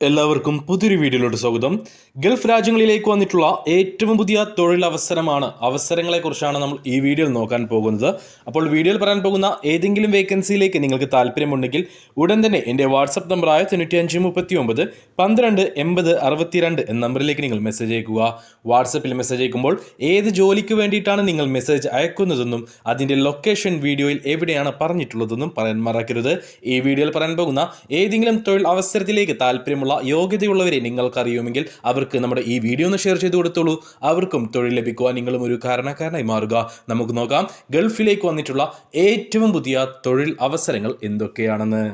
എല്ലാവർക്കും പുതിയൊരു വീഡിയോയിലോട്ട് സ്വാഗതം. ഗൾഫ് രാജ്യങ്ങളിലേക്ക് വന്നിട്ടുള്ള ഏറ്റവും പുതിയ അവസരങ്ങളെക്കുറിച്ചാണ് നമ്മൾ ഈ വീഡിയോയിൽ നോക്കാൻ പോകുന്നത്. അപ്പോൾ വീഡിയോയിൽ പറയാൻ പോകുന്ന ഏതെങ്കിലും വേക്കൻസിയിലേക്ക് നിങ്ങൾക്ക് താല്പര്യമുണ്ടെങ്കിൽ ഉടൻ തന്നെ എൻ്റെ വാട്സപ്പ് നമ്പറായ 9539 12 80 62 എന്ന നമ്പറിലേക്ക് നിങ്ങൾ മെസ്സേജ് അയക്കുക. വാട്സപ്പിൽ മെസ്സേജ് അയക്കുമ്പോൾ ഏത് ജോലിക്ക് വേണ്ടിയിട്ടാണ് നിങ്ങൾ മെസ്സേജ് അയക്കുന്നതെന്നും അതിൻ്റെ ലൊക്കേഷൻ വീഡിയോയിൽ എവിടെയാണ് പറഞ്ഞിട്ടുള്ളതെന്നും പറയാൻ മറക്കരുത്. ഈ വീഡിയോയിൽ പറയാൻ പോകുന്ന ഏതെങ്കിലും തൊഴിൽ അവസരത്തിലേക്ക് താല്പര്യമുള്ള യോഗ്യതയുള്ളവരെ നിങ്ങൾക്കറിയുമെങ്കിൽ അവർക്ക് നമ്മുടെ ഈ വീഡിയോ ഒന്ന് ഷെയർ ചെയ്ത് കൊടുത്തോളൂ. അവർക്കും തൊഴിൽ ലഭിക്കുവാൻ നിങ്ങളും ഒരു കാരണക്കാരനായി മാറുക. നമുക്ക് നോക്കാം ഗൾഫിലേക്ക് വന്നിട്ടുള്ള ഏറ്റവും പുതിയ തൊഴിൽ അവസരങ്ങൾ എന്തൊക്കെയാണെന്ന്.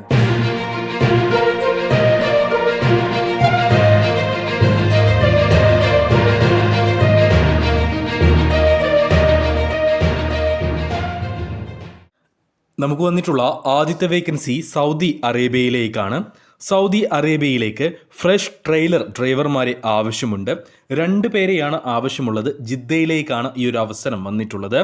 നമുക്ക് വന്നിട്ടുള്ള ആദ്യത്തെ വേക്കൻസി സൗദി അറേബ്യയിലേക്കാണ്. സൗദി അറേബ്യയിലേക്ക് ഫ്രഷ് ട്രെയിലർ ഡ്രൈവർമാരെ ആവശ്യമുണ്ട്. 2 പേരെയാണ് ആവശ്യമുള്ളത്. ജിദ്ദയിലേക്കാണ് ഈ ഒരു അവസരം വന്നിട്ടുള്ളത്.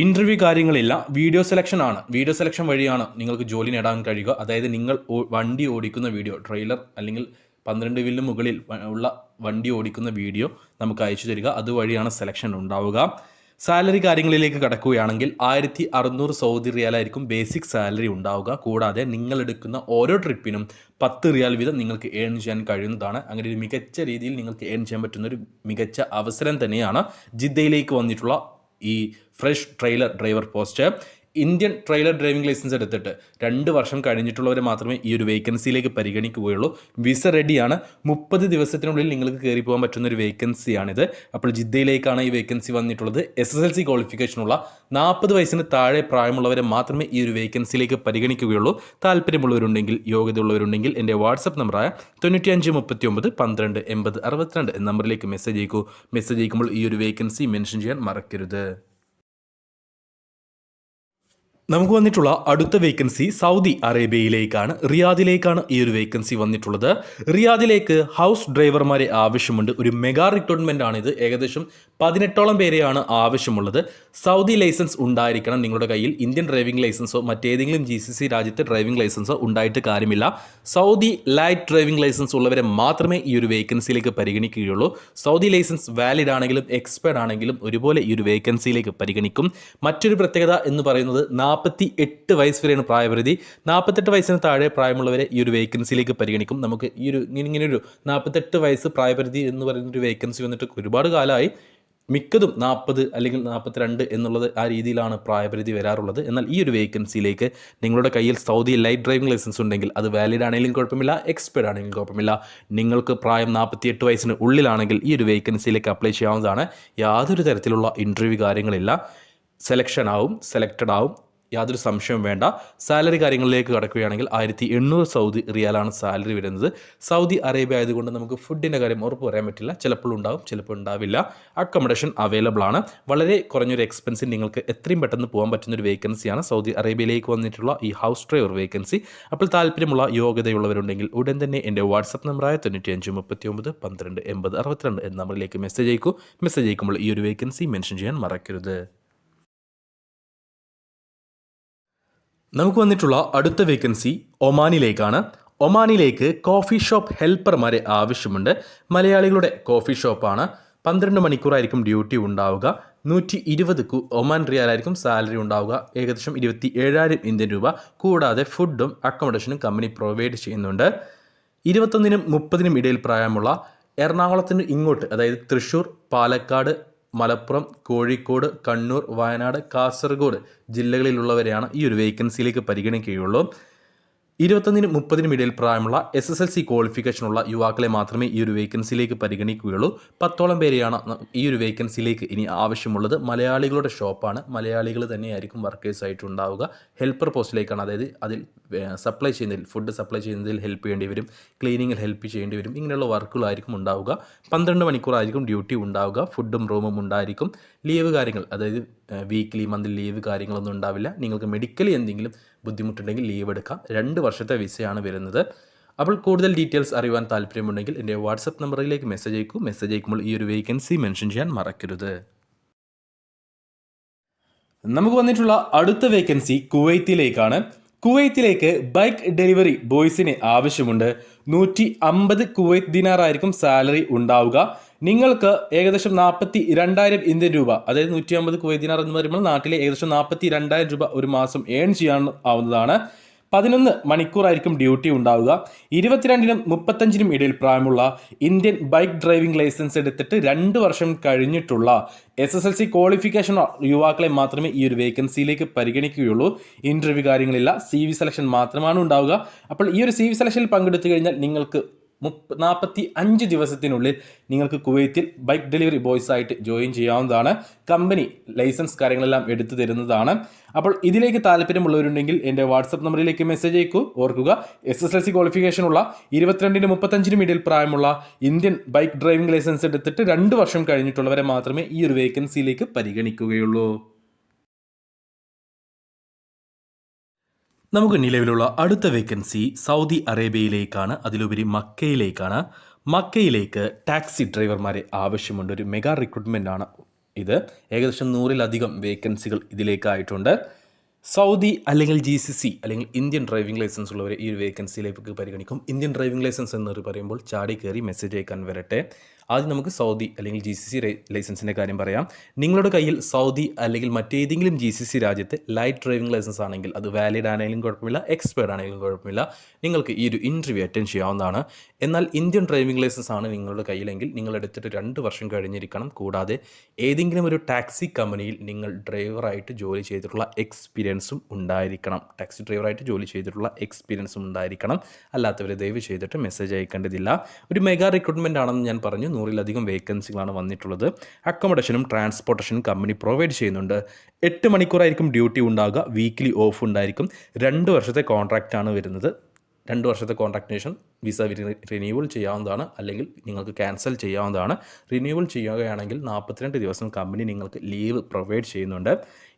ഇൻ്റർവ്യൂ കാര്യങ്ങളില്ല, വീഡിയോ സെലക്ഷൻ ആണ്. വീഡിയോ സെലക്ഷൻ വഴിയാണ് നിങ്ങൾക്ക് ജോലി നേടാൻ കഴിയുക. അതായത് നിങ്ങൾ വണ്ടി ഓടിക്കുന്ന വീഡിയോ, ട്രെയിലർ അല്ലെങ്കിൽ 12 വീലിന് മുകളിൽ ഉള്ള വണ്ടി ഓടിക്കുന്ന വീഡിയോ നമുക്ക് അയച്ചു തരിക. അതുവഴിയാണ് സെലക്ഷൻ ഉണ്ടാവുക. സാലറി കാര്യങ്ങളിലേക്ക് കടക്കുകയാണെങ്കിൽ 1600 സൗദി റിയാലായിരിക്കും ബേസിക് സാലറി ഉണ്ടാവുക. കൂടാതെ നിങ്ങൾ എടുക്കുന്ന ഓരോ ട്രിപ്പിനും 10 റിയാൽ വീതം നിങ്ങൾക്ക് ഏൺ ചെയ്യാൻ കഴിയുന്നതാണ്. അങ്ങനെ ഒരു മികച്ച രീതിയിൽ നിങ്ങൾക്ക് ഏൺ ചെയ്യാൻ പറ്റുന്ന ഒരു മികച്ച അവസരം തന്നെയാണ് ജിദ്ദയിലേക്ക് വന്നിട്ടുള്ള ഈ fresh trailer driver post. Indian trailer driving licence എടുത്തിട്ട് 2 വർഷം കഴിഞ്ഞിട്ടുള്ളവരെ മാത്രമേ ഈ ഒരു വേക്കൻസിയിലേക്ക് പരിഗണിക്കുകയുള്ളൂ. വിസ റെഡിയാണ്. 30 ദിവസത്തിനുള്ളിൽ നിങ്ങൾക്ക് കയറി പോകാൻ പറ്റുന്ന ഒരു വേക്കൻസിയാണിത്. അപ്പോൾ ജിദ്ദയിലേക്കാണ് ഈ വേക്കൻസി വന്നിട്ടുള്ളത്. SSLC ക്വാളിഫിക്കേഷനുള്ള 40 വയസ്സിന് താഴെ പ്രായമുള്ളവരെ മാത്രമേ ഈ ഒരു വേക്കൻസിയിലേക്ക് പരിഗണിക്കുകയുള്ളൂ. താല്പര്യമുള്ളവരുണ്ടെങ്കിൽ, യോഗ്യതയുള്ളവരുണ്ടെങ്കിൽ എൻ്റെ വാട്സപ്പ് നമ്പറായ 9539 12 80 62 എന്ന നമ്പറിലേക്ക് മെസ്സേജ് അയക്കൂ. മെസ്സേജ് അയക്കുമ്പോൾ ഈ ഒരു വേക്കൻസി മെൻഷൻ ചെയ്യാൻ മറക്കരുത്. നമുക്ക് വന്നിട്ടുള്ള അടുത്ത വേക്കൻസി സൗദി അറേബ്യയിലേക്കാണ്. റിയാദിലേക്കാണ് ഈ ഒരു വേക്കൻസി വന്നിട്ടുള്ളത്. റിയാദിലേക്ക് ഹൗസ് ഡ്രൈവർമാരെ ആവശ്യമുണ്ട്. ഒരു മെഗാ റിക്രൂട്ട്മെൻ്റ് ആണിത്. ഏകദേശം 18ഓളം പേരെയാണ് ആവശ്യമുള്ളത്. സൗദി ലൈസൻസ് ഉണ്ടായിരിക്കണം നിങ്ങളുടെ കയ്യിൽ. ഇന്ത്യൻ ഡ്രൈവിംഗ് ലൈസൻസോ മറ്റേതെങ്കിലും GCC രാജ്യത്തെ ഡ്രൈവിംഗ് ലൈസൻസോ ഉണ്ടായിട്ട് കാര്യമില്ല. സൗദി ലൈറ്റ് ഡ്രൈവിംഗ് ലൈസൻസ് ഉള്ളവരെ മാത്രമേ ഈ ഒരു വേക്കൻസിയിലേക്ക് പരിഗണിക്കുകയുള്ളൂ. സൗദി ലൈസൻസ് വാലിഡ് ആണെങ്കിലും എക്സ്പയർഡ് ആണെങ്കിലും ഒരുപോലെ ഈ ഒരു വേക്കൻസിയിലേക്ക് പരിഗണിക്കും. മറ്റൊരു പ്രത്യേകത എന്ന് പറയുന്നത് 48 വയസ്സ് വരെയാണ് പ്രായപരിധി. 48 വയസ്സിന് താഴെ പ്രായമുള്ളവരെ ഈ ഒരു വേക്കൻസിയിലേക്ക് പരിഗണിക്കും. നമുക്ക് ഈ ഒരു ഇങ്ങനെയൊരു 48 വയസ്സ് പ്രായപരിധി എന്ന് പറയുന്നൊരു വേക്കൻസി വന്നിട്ട് ഒരുപാട് കാലമായി. മിക്കതും 40 അല്ലെങ്കിൽ 42 എന്നുള്ളത് ആ രീതിയിലാണ് പ്രായപരിധി വരാറുള്ളത്. എന്നാൽ ഈ ഒരു വേക്കൻസിയിലേക്ക് നിങ്ങളുടെ കയ്യിൽ സൗദി ലൈറ്റ് ഡ്രൈവിംഗ് ലൈസൻസ് ഉണ്ടെങ്കിൽ അത് വാലിഡ് ആണെങ്കിലും കുഴപ്പമില്ല, എക്സ്പയർഡ് ആണെങ്കിലും കുഴപ്പമില്ല. നിങ്ങൾക്ക് പ്രായം 48 വയസ്സിന് ഉള്ളിലാണെങ്കിൽ ഈ ഒരു വേക്കൻസിയിലേക്ക് അപ്ലൈ ചെയ്യാവുന്നതാണ്. യാതൊരു തരത്തിലുള്ള ഇൻ്റർവ്യൂ കാര്യങ്ങളില്ല. സെലക്ഷൻ ആവും, സെലക്റ്റഡ് ആവും, യാതൊരു സംശയവും വേണ്ട. സാലറി കാര്യങ്ങളിലേക്ക് കടക്കുകയാണെങ്കിൽ 1800 സൗദി റിയാലാണ് സാലറി വരുന്നത്. സൗദി അറേബ്യ ആയതുകൊണ്ട് നമുക്ക് ഫുഡിൻ്റെ കാര്യം ഉറപ്പ് പറയാൻ പറ്റില്ല. ചിലപ്പോൾ ഉണ്ടാവും, ചിലപ്പോൾ ഉണ്ടാവില്ല. അക്കോമഡേഷൻ അവൈലബിൾ ആണ്. വളരെ കുറഞ്ഞൊരു എക്സ്പെൻസിൽ നിങ്ങൾക്ക് എത്രയും പെട്ടെന്ന് പോകാൻ പറ്റുന്നൊരു വേക്കൻസിയാണ് സൗദി അറേബ്യയിലേക്ക് വന്നിട്ടുള്ള ഈ ഹൗസ് ഡ്രൈവർ വേക്കൻസി. അപ്പോൾ താല്പര്യമുള്ള യോഗ്യതയുള്ളവരുണ്ടെങ്കിൽ ഉടൻ തന്നെ എൻ്റെ വാട്സപ്പ് നമ്പറായ 9539 12 80 62 എന്ന നമ്പറിലേക്ക് മെസ്സേജ് അയക്കൂ. മെസ്സേജ് അയക്കുമ്പോൾ ഈ ഒരു വേക്കൻസി മെൻഷൻ ചെയ്യാൻ മറക്കരുത്. നമുക്ക് വന്നിട്ടുള്ള അടുത്ത വേക്കൻസി ഒമാനിലേക്കാണ്. ഒമാനിലേക്ക് കോഫി ഷോപ്പ് ഹെൽപ്പർമാരെ ആവശ്യമുണ്ട്. മലയാളികളുടെ കോഫി ഷോപ്പാണ്. 12 മണിക്കൂറായിരിക്കും ഡ്യൂട്ടി ഉണ്ടാവുക. 120 ഒമാൻ റിയാലായിരിക്കും സാലറി ഉണ്ടാവുക. ഏകദേശം 27,000 ഇന്ത്യൻ രൂപ. കൂടാതെ ഫുഡും അക്കോമഡേഷനും കമ്പനി പ്രൊവൈഡ് ചെയ്യുന്നുണ്ട്. 21നും 30നും ഇടയിൽ പ്രായമുള്ള എറണാകുളത്തിന് ഇങ്ങോട്ട്, അതായത് തൃശ്ശൂർ, പാലക്കാട്, മലപ്പുറം, കോഴിക്കോട്, കണ്ണൂർ, വയനാട്, കാസർഗോഡ് ജില്ലകളിലുള്ളവരെയാണ് ഈ ഒരു വേക്കൻസിയിലേക്ക് പരിഗണിക്കുകയുള്ളൂ. 21നും 30നും ഇടയിൽ പ്രായമുള്ള SSLC ക്വാളിഫിക്കേഷനുള്ള യുവാക്കളെ മാത്രമേ ഈ ഒരു വേക്കൻസിയിലേക്ക് പരിഗണിക്കുകയുള്ളൂ. 10ഓളം പേരെയാണ് ഈ ഒരു വേക്കൻസിയിലേക്ക് ഇനി ആവശ്യമുള്ളത്. മലയാളികളുടെ ഷോപ്പാണ്. മലയാളികൾ തന്നെയായിരിക്കും വർക്കേഴ്സായിട്ട് ഉണ്ടാവുക. ഹെൽപ്പർ പോസ്റ്റിലേക്കാണ്. അതായത് അതിൽ സപ്ലൈ ചെയ്യുന്നതിൽ, ഫുഡ് സപ്ലൈ ചെയ്യുന്നതിൽ ഹെൽപ്പ് ചെയ്യേണ്ടി വരും, ക്ലീനിങ്ങിൽ ഹെൽപ്പ് ചെയ്യേണ്ടി വരും. ഇങ്ങനെയുള്ള വർക്കുകളായിരിക്കും ഉണ്ടാവുക. 12 മണിക്കൂറായിരിക്കും ഡ്യൂട്ടി ഉണ്ടാവുക. ഫുഡും റൂമും ഉണ്ടായിരിക്കും. ലീവ് കാര്യങ്ങൾ, അതായത് വീക്ക്ലി, മന്ത്ലി ലീവ് കാര്യങ്ങളൊന്നും ഉണ്ടാവില്ല. നിങ്ങൾക്ക് മെഡിക്കലി എന്തെങ്കിലും ബുദ്ധിമുട്ടുണ്ടെങ്കിൽ ലീവ് എടുക്കാം. 2 വർഷത്തെ വിസയാണ് വരുന്നത്. അപ്പോൾ കൂടുതൽ ഡീറ്റെയിൽസ് അറിയുവാൻ താല്പര്യമുണ്ടെങ്കിൽ എൻ്റെ വാട്സപ്പ് നമ്പറിലേക്ക് മെസ്സേജ് അയക്കൂ. മെസ്സേജ് അയക്കുമ്പോൾ ഈ ഒരു വേക്കൻസി മെൻഷൻ ചെയ്യാൻ മറക്കരുത്. നമുക്ക് വന്നിട്ടുള്ള അടുത്ത വേക്കൻസി കുവൈത്തിലേക്കാണ്. കുവൈത്തിലേക്ക് ബൈക്ക് ഡെലിവറി ബോയ്സിന് ആവശ്യമുണ്ട്. 150 കുവൈത്ത് ദിനാർ ആയിരിക്കും സാലറി ഉണ്ടാവുക. നിങ്ങൾക്ക് ഏകദേശം 42,000 ഇന്ത്യൻ രൂപ, അതായത് 150 കുവൈത്ത് ദിനാർ എന്ന് പറയുമ്പോൾ നാട്ടിലെ ഏകദേശം 42,000 രൂപ ഒരു മാസം ഏൺ ചെയ്യാൻ ആവുന്നതാണ്. 11 മണിക്കൂറായിരിക്കും ഡ്യൂട്ടി ഉണ്ടാവുക. 22-നും 35-നും ഇടയിൽ പ്രായമുള്ള ഇന്ത്യൻ ബൈക്ക് ഡ്രൈവിംഗ് ലൈസൻസ് എടുത്തിട്ട് 2 വർഷം കഴിഞ്ഞിട്ടുള്ള SSLC ക്വാളിഫിക്കേഷൻ യുവാക്കളെ മാത്രമേ ഈ ഒരു വേക്കൻസിയിലേക്ക് പരിഗണിക്കുകയുള്ളൂ. ഇൻ്റർവ്യൂ കാര്യങ്ങളില്ല, CV സെലക്ഷൻ മാത്രമാണ് ഉണ്ടാവുക. അപ്പോൾ ഈ ഒരു CV സെലക്ഷനിൽ പങ്കെടുത്തു കഴിഞ്ഞാൽ നിങ്ങൾക്ക് 45 ദിവസത്തിനുള്ളിൽ നിങ്ങൾക്ക് കുവൈത്തിൽ ബൈക്ക് ഡെലിവറി ബോയ്സ് ആയിട്ട് ജോയിൻ ചെയ്യാവുന്നതാണ്. കമ്പനി ലൈസൻസ് കാര്യങ്ങളെല്ലാം എടുത്തു തരുന്നതാണ്. അപ്പോൾ ഇതിലേക്ക് താല്പര്യമുള്ളവരുണ്ടെങ്കിൽ എൻ്റെ വാട്സപ്പ് നമ്പറിലേക്ക് മെസ്സേജ് അയക്കൂ. ഓർക്കുക, SSLC ക്വാളിഫിക്കേഷനുള്ള 22-നും 35-നും ഇടയിൽ പ്രായമുള്ള ഇന്ത്യൻ ബൈക്ക് ഡ്രൈവിംഗ് ലൈസൻസ് എടുത്തിട്ട് 2 വർഷം കഴിഞ്ഞിട്ടുള്ളവരെ മാത്രമേ ഈ ഒരു വേക്കൻസിയിലേക്ക് പരിഗണിക്കുകയുള്ളൂ. നമുക്ക് നിലവിലുള്ള അടുത്ത വേക്കൻസി സൗദി അറേബ്യയിലേക്കാണ്, അതിലുപരി മക്കയിലേക്കാണ്. മക്കയിലേക്ക് ടാക്സി ഡ്രൈവർമാരെ ആവശ്യമുണ്ട്. ഒരു മെഗാ റിക്രൂട്ട്മെൻ്റ് ആണ് ഇത്. ഏകദേശം 100-ലധികം വേക്കൻസികൾ ഇതിലേക്കായിട്ടുണ്ട്. സൗദി അല്ലെങ്കിൽ GCC അല്ലെങ്കിൽ ഇന്ത്യൻ ഡ്രൈവിംഗ് ലൈസൻസ് ഉള്ളവരെ ഈ ഒരു വേക്കൻസിയിലേക്ക് പരിഗണിക്കും. ഇന്ത്യൻ ഡ്രൈവിംഗ് ലൈസൻസ് എന്ന് പറയുമ്പോൾ ചാടി കയറി മെസ്സേജ് അയക്കാൻ വരട്ടെ. ആദ്യം നമുക്ക് സൗദി അല്ലെങ്കിൽ GCC ലൈസൻസിൻ്റെ കാര്യം പറയാം. നിങ്ങളുടെ കയ്യിൽ സൗദി അല്ലെങ്കിൽ മറ്റേതെങ്കിലും GCC രാജ്യത്തെ ലൈറ്റ് ഡ്രൈവിംഗ് ലൈസൻസ് ആണെങ്കിൽ അത് വാലിഡ് ആണെങ്കിലും കുഴപ്പമില്ല, എക്സ്പയർഡ് ആണെങ്കിലും കുഴപ്പമില്ല, നിങ്ങൾക്ക് ഈ ഒരു ഇൻ്റർവ്യൂ അറ്റൻഡ് ചെയ്യാവുന്നതാണ്. എന്നാൽ ഇന്ത്യൻ ഡ്രൈവിംഗ് ലൈസൻസ് ആണ് നിങ്ങളുടെ കയ്യിലെങ്കിൽ നിങ്ങൾ എടുത്തിട്ട് 2 വർഷം കഴിഞ്ഞിരിക്കണം. കൂടാതെ ഏതെങ്കിലും ഒരു ടാക്സി കമ്പനിയിൽ നിങ്ങൾ ഡ്രൈവറായിട്ട് ജോലി ചെയ്തിട്ടുള്ള എക്സ്പീരിയൻസും ഉണ്ടായിരിക്കണം. ടാക്സി ഡ്രൈവറായിട്ട് ജോലി ചെയ്തിട്ടുള്ള എക്സ്പീരിയൻസും ഉണ്ടായിരിക്കണം. അല്ലാത്തവർ ദയവ് ചെയ്തിട്ട് മെസ്സേജ് അയക്കേണ്ടതില്ല. ഒരു മെഗാ റിക്രൂട്ട്മെൻ്റ് ആണെന്ന് ഞാൻ പറഞ്ഞു. 100-ലധികം വേക്കൻസികളാണ് വന്നിട്ടുള്ളത്. അക്കോമഡേഷനും ട്രാൻസ്പോർട്ടേഷനും കമ്പനി പ്രൊവൈഡ് ചെയ്യുന്നുണ്ട്. 8 മണിക്കൂറായിരിക്കും ഡ്യൂട്ടി ഉണ്ടാകുക. വീക്ക്ലി ഓഫ് ഉണ്ടായിരിക്കും. 2 വർഷത്തെ കോൺട്രാക്റ്റാണ് വരുന്നത്. 2 വർഷത്തെ കോൺട്രാക്റ്റിന് ശേഷം വിസ റിന്യൂവൽ ചെയ്യാവുന്നതാണ്, അല്ലെങ്കിൽ നിങ്ങൾക്ക് ക്യാൻസൽ ചെയ്യാവുന്നതാണ്. റിന്യൂവൽ ചെയ്യുകയാണെങ്കിൽ 42 ദിവസം കമ്പനി നിങ്ങൾക്ക് ലീവ് പ്രൊവൈഡ് ചെയ്യുന്നുണ്ട്.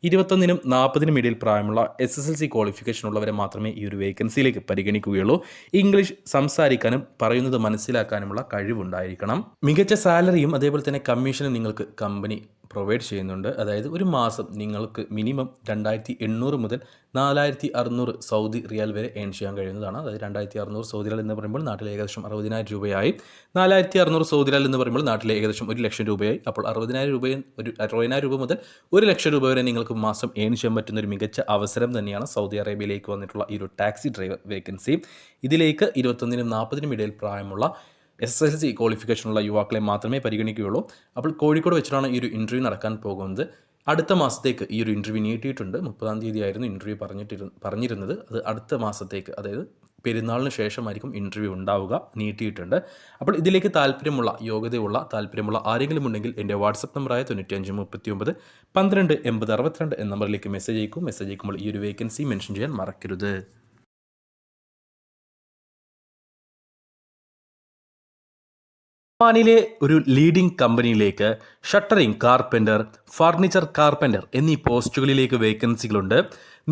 21-നും 40-നും ഇടയിൽ പ്രായമുള്ള SSLC ക്വാളിഫിക്കേഷൻ ഉള്ളവരെ മാത്രമേ ഈ ഒരു വേക്കൻസിയിലേക്ക് പരിഗണിക്കുകയുള്ളൂ. ഇംഗ്ലീഷ് സംസാരിക്കാനും പറയുന്നത് മനസ്സിലാക്കാനുമുള്ള കഴിവുണ്ടായിരിക്കണം. മികച്ച സാലറിയും അതേപോലെ തന്നെ കമ്മീഷനും നിങ്ങൾക്ക് കമ്പനി പ്രൊവൈഡ് ചെയ്യുന്നുണ്ട്. അതായത് ഒരു മാസം നിങ്ങൾക്ക് മിനിമം 2,800 മുതൽ 4,600 സൗദി റിയാൽ വരെ ഏൺ ചെയ്യാൻ കഴിയുന്നതാണ്. അതായത് 2,600 സൗദി റിയാൽ എന്ന് പറയുമ്പോൾ നാട്ടിലെ ഏകദേശം 60,000 രൂപയായി. 4,600 സൗദി റിയാൽ എന്ന് പറയുമ്പോൾ നാട്ടിലെ ഏകദേശം 1,00,000 രൂപയായി. അപ്പോൾ 60,000 രൂപയും 60,000 രൂപ മുതൽ 1,00,000 രൂപ വരെ നിങ്ങൾക്ക് മാസം ഏൺ ചെയ്യാൻ പറ്റുന്ന ഒരു മികച്ച അവസരം തന്നെയാണ് സൗദി അറേബ്യയിലേക്ക് വന്നിട്ടുള്ള ഈ ഒരു ടാക്സി ഡ്രൈവർ വേക്കൻസി. ഇതിലേക്ക് 21-നും 40-നും ഇടയിൽ പ്രായമുള്ള SSLC ക്വാളിഫിക്കേഷനുള്ള യുവാക്കളെ മാത്രമേ പരിഗണിക്കുകയുള്ളൂ. അപ്പോൾ കോഴിക്കോട് വെച്ചിട്ടാണ് ഈ ഒരു ഇൻ്റർവ്യൂ നടക്കാൻ പോകുന്നത്. അടുത്ത മാസത്തേക്ക് ഈ ഒരു ഇൻ്റർവ്യൂ നീട്ടിയിട്ടുണ്ട്. 30-ാം തീയതി ആയിരുന്നു ഇൻ്റർവ്യൂ പറഞ്ഞിരുന്നത്. അത് അടുത്ത മാസത്തേക്ക്, അതായത് പെരുന്നാളിന് ശേഷമായിരിക്കും ഇൻ്റർവ്യൂ ഉണ്ടാവുക, നീട്ടിയിട്ടുണ്ട്. അപ്പോൾ ഇതിലേക്ക് താല്പര്യമുള്ള ആരെങ്കിലും ഉണ്ടെങ്കിൽ എൻ്റെ വാട്സപ്പ് നമ്പറായ 9539 12 80 62 എന്ന നമ്പറിലേക്ക് മെസ്സേജ് അയക്കുമ്പോൾ ഈ ഒരു വേക്കൻസി മെൻഷൻ ചെയ്യാൻ മറക്കരുത്. ഒമാനിലെ ഒരു ലീഡിംഗ് കമ്പനിയിലേക്ക് ഷട്ടറിംഗ് കാർപ്പൻ്റർ, ഫർണിച്ചർ കാർപ്പൻ്റർ എന്നീ പോസ്റ്റുകളിലേക്ക് വേക്കൻസികളുണ്ട്.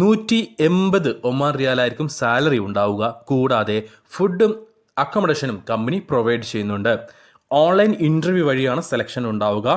180 ഒമാൻ റിയാലായിരിക്കും സാലറി ഉണ്ടാവുക. കൂടാതെ ഫുഡും അക്കോമഡേഷനും കമ്പനി പ്രൊവൈഡ് ചെയ്യുന്നുണ്ട്. ഓൺലൈൻ ഇൻ്റർവ്യൂ വഴിയാണ് സെലക്ഷൻ ഉണ്ടാവുക.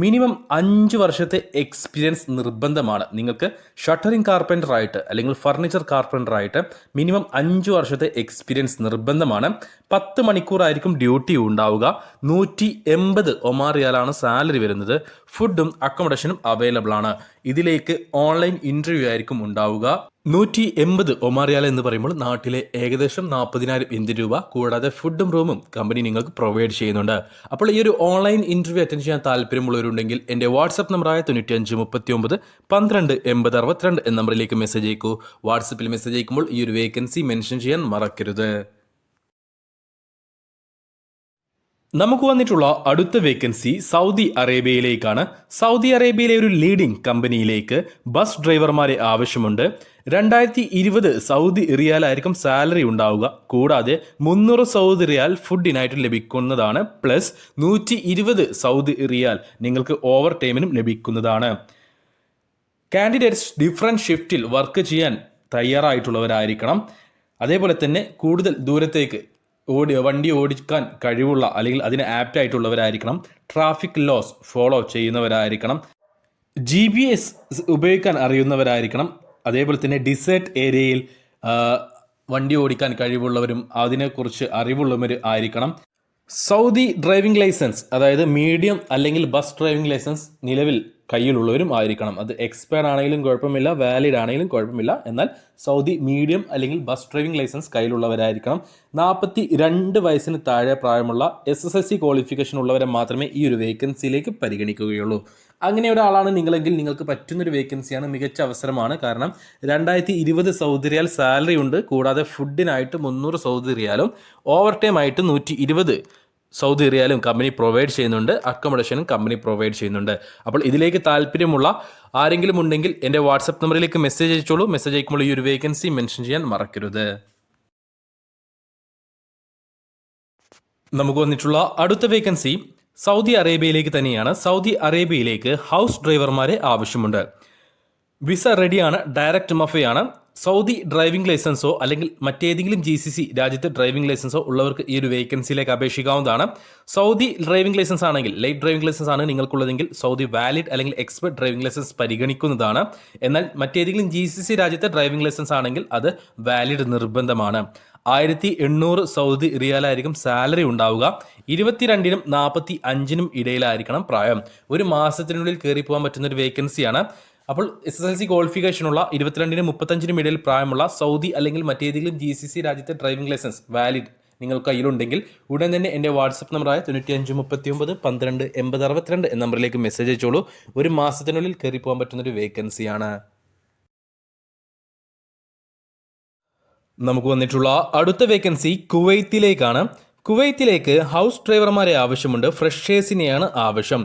മിനിമം 5 വർഷത്തെ എക്സ്പീരിയൻസ് നിർബന്ധമാണ്. നിങ്ങൾക്ക് ഷട്ടറിംഗ് കാർപ്പൻ്ററായിട്ട് അല്ലെങ്കിൽ ഫർണിച്ചർ കാർപ്പൻ്ററായിട്ട് മിനിമം 5 വർഷത്തെ എക്സ്പീരിയൻസ് നിർബന്ധമാണ്. 10 മണിക്കൂറായിരിക്കും ഡ്യൂട്ടി ഉണ്ടാവുക. 180 ഒമാൻ റിയാലാണ് സാലറി വരുന്നത്. ഫുഡും അക്കോമഡേഷനും അവൈലബിൾ ആണ്. ഇതിലേക്ക് ഓൺലൈൻ ഇൻ്റർവ്യൂ ആയിരിക്കും ഉണ്ടാവുക. 180 ഒമാൻ റിയാൽ എന്ന് പറയുമ്പോൾ നാട്ടിലെ ഏകദേശം 40,000 ഇന്ത്യൻ രൂപ. കൂടാതെ ഫുഡും റൂമും കമ്പനി നിങ്ങൾക്ക് പ്രൊവൈഡ് ചെയ്യുന്നുണ്ട്. അപ്പോൾ ഈ ഒരു ഓൺലൈൻ ഇൻ്റർവ്യൂ അറ്റൻഡ് ചെയ്യാൻ താല്പര്യമുള്ളവരുണ്ടെങ്കിൽ എൻ്റെ വാട്സപ്പ് നമ്പറായ 9539 12 80 62 എന്ന നമ്പറിലേക്ക് മെസ്സേജ് അയക്കൂ. വാട്സപ്പിൽ മെസ്സേജ് അയക്കുമ്പോൾ ഈ ഒരു വേക്കൻസി മെൻഷൻ ചെയ്യാൻ മറക്കരുത്. നമുക്ക് വന്നിട്ടുള്ള അടുത്ത വേക്കൻസി സൗദി അറേബ്യയിലേക്കാണ്. സൗദി അറേബ്യയിലെ ഒരു ലീഡിംഗ് കമ്പനിയിലേക്ക് ബസ് ഡ്രൈവർമാരെ ആവശ്യമുണ്ട്. 2020 സൗദി റിയാലായിരിക്കും സാലറി ഉണ്ടാവുക. കൂടാതെ 300 സൗദി റിയാൽ ഫുഡിനായിട്ട് ലഭിക്കുന്നതാണ്. പ്ലസ് 120 സൗദി റിയാൽ നിങ്ങൾക്ക് ഓവർ ടൈമിനും ലഭിക്കുന്നതാണ്. കാൻഡിഡേറ്റ്സ് ഡിഫറൻറ്റ് ഷിഫ്റ്റിൽ വർക്ക് ചെയ്യാൻ തയ്യാറായിട്ടുള്ളവരായിരിക്കണം. അതേപോലെ തന്നെ കൂടുതൽ ദൂരത്തേക്ക് വണ്ടി ഓടിക്കാൻ കഴിവുള്ള അല്ലെങ്കിൽ അതിന് ആപ്റ്റ് ആയിട്ടുള്ളവരായിരിക്കണം. ട്രാഫിക് ലോസ് ഫോളോ ചെയ്യുന്നവരായിരിക്കണം. GPS ഉപയോഗിക്കാൻ അറിയുന്നവരായിരിക്കണം. അതേപോലെ തന്നെ ഡിസേർട്ട് ഏരിയയിൽ വണ്ടി ഓടിക്കാൻ കഴിവുള്ളവരും അതിനെക്കുറിച്ച് അറിവുള്ളവർ ആയിരിക്കണം. സൗദി ഡ്രൈവിംഗ് ലൈസൻസ്, അതായത് മീഡിയം അല്ലെങ്കിൽ ബസ് ഡ്രൈവിംഗ് ലൈസൻസ് നിലവിൽ കയ്യിലുള്ളവരും ആയിരിക്കണം. അത് എക്സ്പയർഡ് ആണെങ്കിലും കുഴപ്പമില്ല, വാലിഡ് ആണെങ്കിലും കുഴപ്പമില്ല. എന്നാൽ സൗദി മീഡിയം അല്ലെങ്കിൽ ബസ് ഡ്രൈവിംഗ് ലൈസൻസ് കയ്യിലുള്ളവരായിരിക്കണം. 42 വയസ്സിന് താഴെ പ്രായമുള്ള SSLC ക്വാളിഫിക്കേഷൻ ഉള്ളവരെ മാത്രമേ ഈ ഒരു വേക്കൻസിയിലേക്ക് പരിഗണിക്കുകയുള്ളൂ. അങ്ങനെ ഒരാളാണ് നിങ്ങളെങ്കിൽ നിങ്ങൾക്ക് പറ്റുന്നൊരു വേക്കൻസിയാണ്, മികച്ച അവസരമാണ്. കാരണം 2020 സൗദി റിയാൽ സാലറി ഉണ്ട്. കൂടാതെ ഫുഡിനായിട്ട് 300 സൗദി റിയാലും ഓവർ ടൈം ആയിട്ട് 120 സൗദി റിയാലും കമ്പനി പ്രൊവൈഡ് ചെയ്യുന്നുണ്ട്. അക്കോമഡേഷനും കമ്പനി പ്രൊവൈഡ് ചെയ്യുന്നുണ്ട്. അപ്പോൾ ഇതിലേക്ക് താല്പര്യമുള്ള ആരെങ്കിലും ഉണ്ടെങ്കിൽ എൻ്റെ വാട്സപ്പ് നമ്പറിലേക്ക് മെസ്സേജ് അയച്ചോളൂ. മെസ്സേജ് അയക്കുമ്പോൾ ഈ ഒരു വേക്കൻസി മെൻഷൻ ചെയ്യാൻ മറക്കരുത്. നമുക്ക് വന്നിട്ടുള്ള അടുത്ത വേക്കൻസി സൗദി അറേബ്യയിലേക്ക് തന്നെയാണ്. സൗദി അറേബ്യയിലേക്ക് ഹൗസ് ഡ്രൈവർമാരെ ആവശ്യമുണ്ട്. വിസ റെഡിയാണ്, ഡയറക്റ്റ് മഫയാണ്. സൗദി ഡ്രൈവിംഗ് ലൈസൻസോ അല്ലെങ്കിൽ മറ്റേതെങ്കിലും GCC രാജ്യത്ത് ഡ്രൈവിംഗ് ലൈസൻസോ ഉള്ളവർക്ക് ഈ ഒരു വേക്കൻസിയിലേക്ക് അപേക്ഷിക്കാവുന്നതാണ്. സൗദി ഡ്രൈവിംഗ് ലൈസൻസ് ആണെങ്കിൽ, ലൈറ്റ് ഡ്രൈവിംഗ് ലൈസൻസ് ആണ് നിങ്ങൾക്കുള്ളതെങ്കിൽ സൗദി വാലിഡ് അല്ലെങ്കിൽ എക്സ്പെർട്ട് ഡ്രൈവിംഗ് ലൈസൻസ് പരിഗണിക്കുന്നതാണ്. എന്നാൽ മറ്റേതെങ്കിലും GCC രാജ്യത്തെ ഡ്രൈവിംഗ് ലൈസൻസ് ആണെങ്കിൽ അത് വാലിഡ് നിർബന്ധമാണ്. 1800 സൗദി റിയാലായിരിക്കും സാലറി ഉണ്ടാവുക. 22-നും 45-നും ഇടയിലായിരിക്കണം പ്രായം. ഒരു മാസത്തിനുള്ളിൽ കയറി പോകാൻ പറ്റുന്ന ഒരു വേക്കൻസിയാണ്. അപ്പോൾ SSLC ക്വാളിഫിക്കേഷനുള്ള 22-നും 35-നും ഇടയിൽ പ്രായമുള്ള സൗദി അല്ലെങ്കിൽ മറ്റേതെങ്കിലും GCC രാജ്യത്തെ ഡ്രൈവിംഗ് ലൈസൻസ് വാലിഡ് നിങ്ങൾ കയ്യിലുണ്ടെങ്കിൽ ഉടൻ തന്നെ എൻ്റെ വാട്സപ്പ് നമ്പറായ 9539128062 എന്ന നമ്പറിലേക്ക് മെസ്സേജ് അയച്ചോളൂ. ഒരു മാസത്തിനുള്ളിൽ കയറി പോകാൻ പറ്റുന്നൊരു വേക്കൻസിയാണ്. നമുക്ക് വന്നിട്ടുള്ള അടുത്ത വേക്കൻസി കുവൈത്തിലേക്കാണ്. കുവൈത്തിലേക്ക് ഹൗസ് ഡ്രൈവർമാരെ ആവശ്യമുണ്ട്. ഫ്രഷേഴ്സിനെയാണ് ആവശ്യം.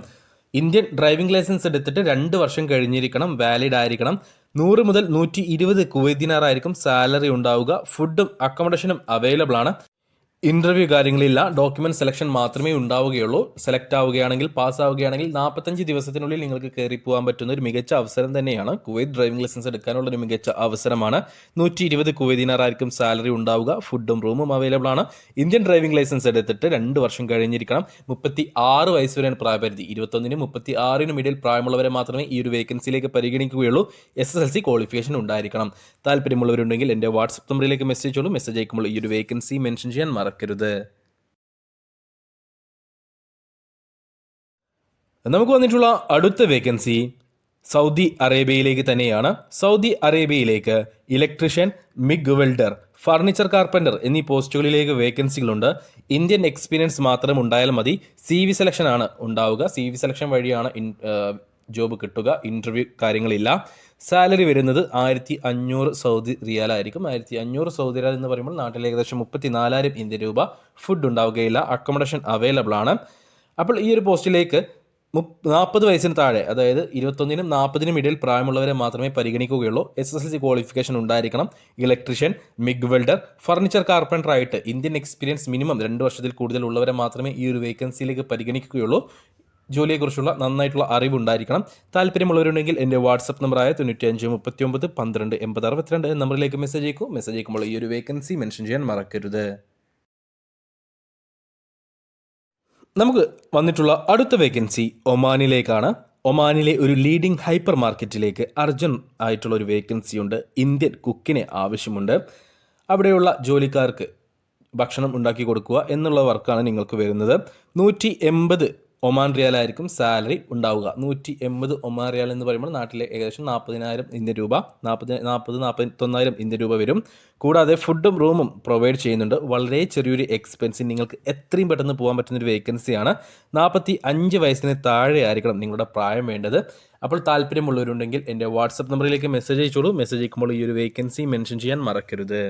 ഇന്ത്യൻ ഡ്രൈവിംഗ് ലൈസൻസ് എടുത്തിട്ട് 2 വർഷം കഴിഞ്ഞിരിക്കണം, വാലിഡ് ആയിരിക്കണം. 100 മുതൽ 120 കുവൈത്ത് ദിനാർ ആയിരിക്കും സാലറി ഉണ്ടാവുക. ഫുഡും അക്കോമഡേഷനും അവൈലബിൾ ആണ്. ഇൻ്റർവ്യൂ കാര്യങ്ങളില്ല, ഡോക്യുമെൻറ്റ് സെലക്ഷൻ മാത്രമേ ഉണ്ടാവുകയുള്ളൂ. സെലക്ട് ആവുകയാണെങ്കിൽ, പാസ് ആവുകയാണെങ്കിൽ 45 ദിവസത്തിനുള്ളിൽ നിങ്ങൾക്ക് കയറി പോകാൻ പറ്റുന്ന ഒരു മികച്ച അവസരം തന്നെയാണ്. കുവൈത്ത് ഡ്രൈവിംഗ് ലൈസൻസ് എടുക്കാനുള്ള ഒരു മികച്ച അവസരമാണ്. 120 കുവൈത്ത് ദിനാർ ആയിരിക്കും സാലറി ഉണ്ടാവുക. ഫുഡും റൂമും അവൈലബിൾ ആണ്. ഇന്ത്യൻ ഡ്രൈവിംഗ് ലൈസൻസ് എടുത്തിട്ട് 2 വർഷം കഴിഞ്ഞിരിക്കണം. 36 വയസ്സ് വരെയാണ് പ്രായപരിധി. 21-നും 36-നും ഇടയിൽ പ്രായമുള്ളവരെ മാത്രമേ ഈ ഒരു വേക്കൻസിയിലേക്ക് പരിഗണിക്കുകയുള്ളൂ. SSLC ക്വാളിഫിക്കേഷൻ ഉണ്ടായിരിക്കണം. താല്പര്യമുള്ളവരുണ്ടെങ്കിൽ എൻ്റെ വാട്സപ്പ് നമ്പറിലേക്ക് മെസ്സേജ് ചെയ്തോളൂ. മെസ്സേജ് അയക്കുമ്പോൾ ഈ ഒരു വേക്കൻസി മെൻഷൻ ചെയ്യാൻ മറക്കരുത്. നമുക്ക് വന്നിട്ടുള്ള അടുത്ത വേക്കൻസി സൗദി അറേബ്യയിലേക്ക് തന്നെയാണ്. സൗദി അറേബ്യയിലേക്ക് electrician, MIG welder, furniture carpenter എന്നീ പോസ്റ്റുകളിലേക്ക് വേക്കൻസികളുണ്ട്. ഇന്ത്യൻ എക്സ്പീരിയൻസ് മാത്രം ഉണ്ടായാൽ മതി. CV സെലക്ഷൻ ആണ് ഉണ്ടാവുക. CV സെലക്ഷൻ വഴിയാണ് ജോബ് കിട്ടുക. ഇൻ്റർവ്യൂ കാര്യങ്ങളില്ല. സാലറി വരുന്നത് 1500 സൗദി റിയാലായിരിക്കും. 1500 സൗദി റിയാൽ എന്ന് പറയുമ്പോൾ നാട്ടിൽ ഏകദേശം 34,000 ഇന്ത്യൻ രൂപ. ഫുഡ് ഉണ്ടാവുകയില്ല. അക്കോമഡേഷൻ അവൈലബിൾ ആണ്. അപ്പോൾ ഈ ഒരു പോസ്റ്റിലേക്ക് 40 വയസ്സിന് താഴെ, അതായത് 21-നും 40-നും ഇടയിൽ പ്രായമുള്ളവരെ മാത്രമേ പരിഗണിക്കുകയുള്ളൂ. SSLC ക്വാളിഫിക്കേഷൻ ഉണ്ടായിരിക്കണം. Electrician, MIG welder, furniture carpenter ആയിട്ട് ഇന്ത്യൻ എക്സ്പീരിയൻസ് മിനിമം 2 വർഷത്തിൽ കൂടുതൽ ഉള്ളവരെ മാത്രമേ ഈ ഒരു വേക്കൻസിയിലേക്ക് പരിഗണിക്കുകയുള്ളൂ. ജോലിയെക്കുറിച്ചുള്ള നന്നായിട്ടുള്ള അറിവുണ്ടായിരിക്കണം. താല്പര്യമുള്ളവരുണ്ടെങ്കിൽ എൻ്റെ വാട്സപ്പ് നമ്പറായ 9539128062 എന്ന നമ്പറിലേക്ക് മെസ്സേജ് അയക്കും. മെസ്സേജ് അയക്കുമ്പോൾ ഈ ഒരു വേക്കൻസി മെൻഷൻ ചെയ്യാൻ മറക്കരുത്. നമുക്ക് വന്നിട്ടുള്ള അടുത്ത വേക്കൻസി ഒമാനിലേക്കാണ്. ഒമാനിലെ ഒരു ലീഡിംഗ് ഹൈപ്പർ മാർക്കറ്റിലേക്ക് അർജന്റ് ആയിട്ടുള്ള ഒരു വേക്കൻസി ഉണ്ട്. ഇന്ത്യൻ കുക്കിനെ ആവശ്യമുണ്ട്. അവിടെയുള്ള ജോലിക്കാർക്ക് ഭക്ഷണം ഉണ്ടാക്കി കൊടുക്കുക എന്നുള്ള വർക്കാണ് നിങ്ങൾക്ക് വരുന്നത്. 180 ഒമാൻ റിയാലായിരിക്കും സാലറി ഉണ്ടാവുക. 180 ഒമാൻ റിയാൽ എന്ന് പറയുമ്പോൾ നാട്ടിലെ ഏകദേശം 40,000 ഇന്ത്യൻ രൂപ, 41,000 ഇന്ത്യൻ രൂപ വരും. കൂടാതെ ഫുഡും റൂമും പ്രൊവൈഡ് ചെയ്യുന്നുണ്ട്. വളരെ ചെറിയൊരു എക്സ്പെൻസിൽ നിങ്ങൾക്ക് എത്രയും പെട്ടെന്ന് പോകാൻ പറ്റുന്നൊരു വേക്കൻസിയാണ്. 45 വയസ്സിന് താഴെ ആയിരിക്കണം നിങ്ങളുടെ പ്രായം വേണ്ടത്. അപ്പോൾ താല്പര്യമുള്ളവരുണ്ടെങ്കിൽ എൻ്റെ വാട്സപ്പ് നമ്പറിലേക്ക് മെസ്സേജ് അയച്ചോളൂ. മെസ്സേജ് അയക്കുമ്പോൾ ഈ ഒരു വേക്കൻസി മെൻഷൻ ചെയ്യാൻ മറക്കരുത്.